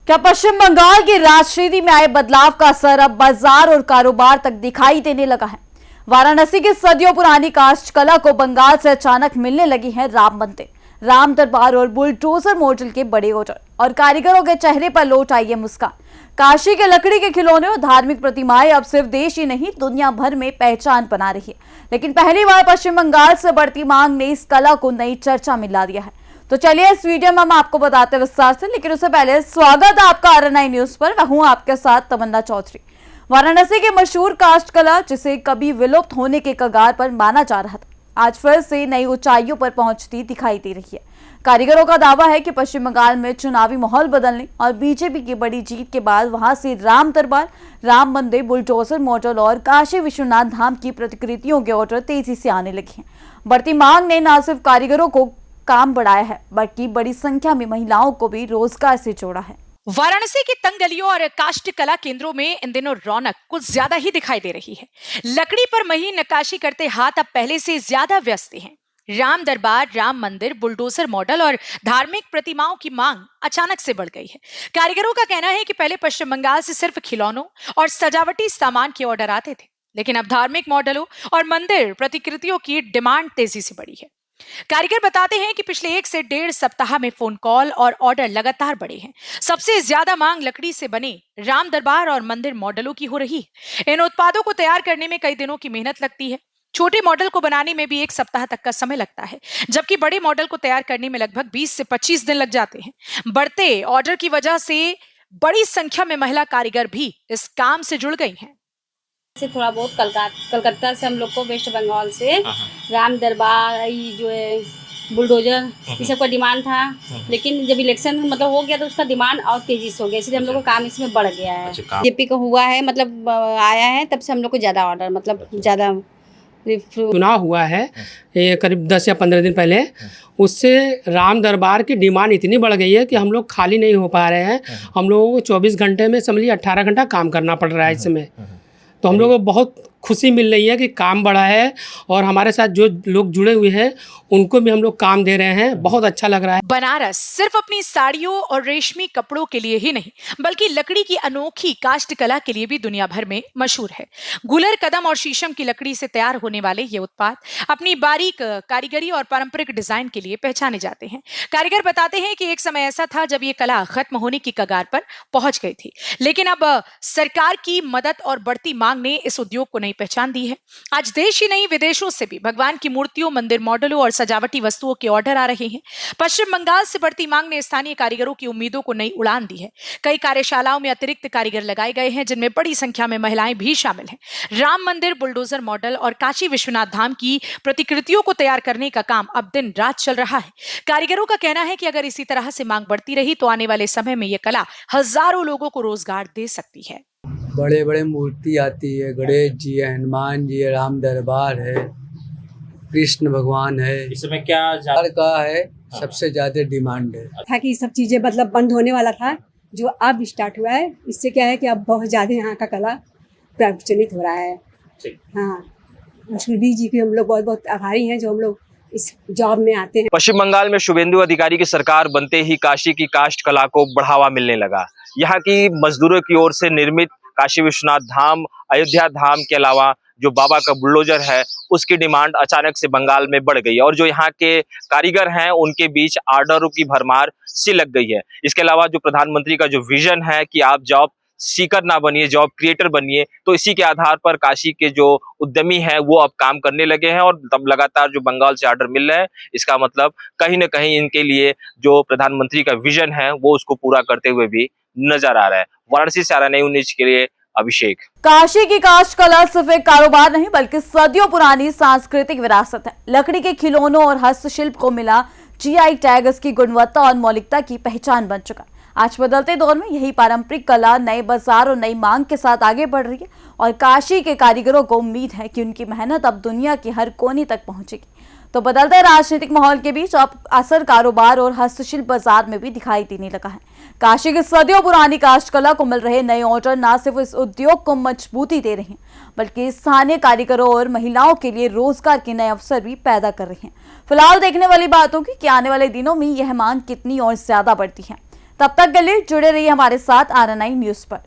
क्या पश्चिम बंगाल की राजनीति में आए बदलाव का असर अब बाजार और कारोबार तक दिखाई देने लगा है। वाराणसी की सदियों पुरानी काष्ठ कला को बंगाल से अचानक मिलने लगी है राम मंदिर, राम दरबार और बुलडोजर मॉडल के बड़े ऑर्डर, और कारीगरों के चेहरे पर लौट आई है मुस्कान। काशी के लकड़ी के खिलौने और धार्मिक प्रतिमाएं अब सिर्फ देश ही नहीं दुनिया भर में पहचान बना रही है। लेकिन पहली बार पश्चिम बंगाल से बढ़ती मांग ने इस कला को नई चर्चा में ला दिया है। तो चलिए इस वीडियो में हम आपको बताते हैं विस्तार से, लेकिन उससे पहले स्वागत है आपका RNI न्यूज पर। मैं हूं आपके साथ तमन्ना चौधरी। वाराणसी के मशहूर काष्ठ कला, जिसे कभी विलुप्त होने के कगार पर माना जा रहा था, आज फिर से नई ऊंचाइयों पर पहुंचती दिखाई दे रही है। कारीगरों का दावा है कि पश्चिम बंगाल में चुनावी माहौल बदलने और बीजेपी की बड़ी जीत के बाद वहां से राम दरबार, राम मंदिर, बुलडोजर मॉडल और काशी विश्वनाथ धाम की प्रतिकृतियों के ऑर्डर तेजी से आने लगे हैं। बढ़ती मांग ने न सिर्फ कारीगरों को काम बढ़ाया है, बल्कि बड़ी संख्या में महिलाओं को भी रोजगार से जोड़ा है। वाराणसी की तंग गलियों और काष्ठ कला केंद्रों में इन दिनों रौनक कुछ ज्यादा ही दिखाई दे रही है। लकड़ी पर महीन नक्काशी करते हाथ अब पहले से ज्यादा व्यस्त हैं। राम दरबार, राम मंदिर, बुलडोजर मॉडल और धार्मिक प्रतिमाओं की मांग अचानक से बढ़ गई है। कारीगरों का कहना है कि पहले पश्चिम बंगाल से सिर्फ खिलौनों और सजावटी सामान के ऑर्डर आते थे, लेकिन अब धार्मिक मॉडलों और मंदिर प्रतिकृतियों की डिमांड तेजी से बढ़ी है। कारीगर बताते हैं कि पिछले 1 से 1.5 सप्ताह में फोन कॉल और ऑर्डर लगातार बढ़े हैं। सबसे ज्यादा मांग लकड़ी से बने राम दरबार और मंदिर मॉडलों की हो रही है। इन उत्पादों को तैयार करने में कई दिनों की मेहनत लगती है। छोटे मॉडल को बनाने में भी 1 सप्ताह तक का समय लगता है, जबकि बड़े मॉडल को तैयार करने में लगभग 20 से 25 दिन लग जाते हैं। बढ़ते ऑर्डर की वजह से बड़ी संख्या में महिला कारीगर भी इस काम से जुड़ गई हैं। से थोड़ा बहुत कलकत्ता से हम लोग को, वेस्ट बंगाल से राम दरबार, ये जो है बुलडोजर, ये सब का डिमांड था। लेकिन जब इलेक्शन मतलब हो गया तो उसका डिमांड और तेजी से हो गया, इसलिए हम लोग को काम इसमें बढ़ गया है। जेपी का हुआ है, मतलब आया है, तब से हम लोग को ज़्यादा ऑर्डर, मतलब ज़्यादा चुनाव हुआ है ये करीब 10 या 15 दिन पहले। उससे राम दरबार की डिमांड इतनी बढ़ गई है कि हम लोग खाली नहीं हो पा रहे हैं। हम लोगों को 24 घंटे में समझिए 18 घंटा काम करना पड़ रहा है इस समय। तो हम लोगों को बहुत खुशी मिल रही है कि काम बढ़ा है, और हमारे साथ जो लोग जुड़े हुए हैं उनको भी हम लोग काम दे रहे हैं। बहुत अच्छा लग रहा है। बनारस सिर्फ अपनी साड़ियों और रेशमी कपड़ों के लिए ही नहीं, बल्कि लकड़ी की अनोखी काष्ठ कला के लिए भी दुनिया भर में मशहूर है। गुलर, कदम और शीशम की लकड़ी से तैयार होने वाले ये उत्पाद अपनी बारीक कारीगरी और पारंपरिक डिजाइन के लिए पहचाने जाते हैं। कारीगर बताते हैं कि एक समय ऐसा था जब ये कला खत्म होने की कगार पर पहुंच गई थी, लेकिन अब सरकार की मदद और बढ़ती मांग ने इस उद्योग को नई पहचान दी है। आज देश ही नहीं, विदेशों से भी भगवान की मूर्तियों, मंदिर मॉडलों और सजावटी वस्तुओं के ऑर्डर आ रहे हैं। पश्चिम बंगाल से बढ़ती मांग ने स्थानीय कारीगरों की उम्मीदों को नई उड़ान दी है। कई कार्यशालाओं में अतिरिक्त कारीगर लगाए गए हैं, जिनमें बड़ी संख्या में महिलाएं भी शामिल हैं। राम मंदिर, बुलडोजर मॉडल और काशी विश्वनाथ धाम की प्रतिकृतियों को तैयार करने का काम अब दिन रात चल रहा है। कारीगरों का कहना है कि अगर इसी तरह से मांग बढ़ती रही तो आने वाले समय में यह कला हजारों लोगों को रोजगार दे सकती है। बड़े बड़े मूर्ति आती है, गणेश जी है, हनुमान जी है, राम दरबार है, कृष्ण भगवान है। इस समय क्या का है सबसे ज्यादा डिमांड है। था कि सब चीजें मतलब बंद होने वाला था, जो अब स्टार्ट हुआ है। इससे क्या है कि अब बहुत ज्यादा यहाँ का कला प्रचलित हो रहा है। हाँ, सुरभि जी की हम लोग बहुत बहुत आभारी हैं, जो हम लोग इस जॉब में आते हैं। पश्चिम बंगाल में शुभेंदु अधिकारी की सरकार बनते ही काशी की काष्ठ कला को बढ़ावा मिलने लगा। यहाँ की मजदूरों की ओर से निर्मित काशी विश्वनाथ धाम, अयोध्या धाम के अलावा जो बाबा का बुलडोजर है, उसकी डिमांड अचानक से बंगाल में बढ़ गई है, और जो यहाँ के कारीगर हैं उनके बीच ऑर्डरों की भरमार सी लग गई है। इसके अलावा जो प्रधानमंत्री का जो विजन है कि आप जॉब सीकर ना बनिए, जॉब क्रिएटर बनिए, तो इसी के आधार पर काशी के जो उद्यमी हैं वो अब काम करने लगे हैं, और तब लगातार जो बंगाल से ऑर्डर मिल रहे हैं, इसका मतलब कहीं ना कहीं इनके लिए जो प्रधानमंत्री का विजन है वो उसको पूरा करते हुए भी नजर आ रहा है। वाराणसी से RNI न्यूज के लिए अभिषेक। काशी की काष्ठ कला सिर्फ एक कारोबार नहीं, बल्कि सदियों पुरानी सांस्कृतिक विरासत है। लकड़ी के खिलौनों और हस्तशिल्प को मिला GI टैग इसकी गुणवत्ता और मौलिकता की पहचान बन चुका। आज बदलते दौर में यही पारंपरिक कला नए बाजार और नई मांग के साथ आगे बढ़ रही है, और काशी के कारीगरों को उम्मीद है कि उनकी मेहनत अब दुनिया के हर कोने तक पहुंचेगी। तो बदलते राजनीतिक माहौल के बीच अब असर कारोबार और हस्तशिल्प बाजार में भी दिखाई देने लगा है। काशी की सदियों पुरानी काष्ठ कला को मिल रहे नए ऑर्डर न सिर्फ इस उद्योग को मजबूती दे रहे हैं, बल्कि स्थानीय कारीगरों और महिलाओं के लिए रोजगार के नए अवसर भी पैदा कर रहे हैं। फिलहाल देखने वाली बात होगी कि आने वाले दिनों में यह मांग कितनी और ज्यादा बढ़ती है। तब तक के लिए जुड़े रहिए हमारे साथ RNI न्यूज पर।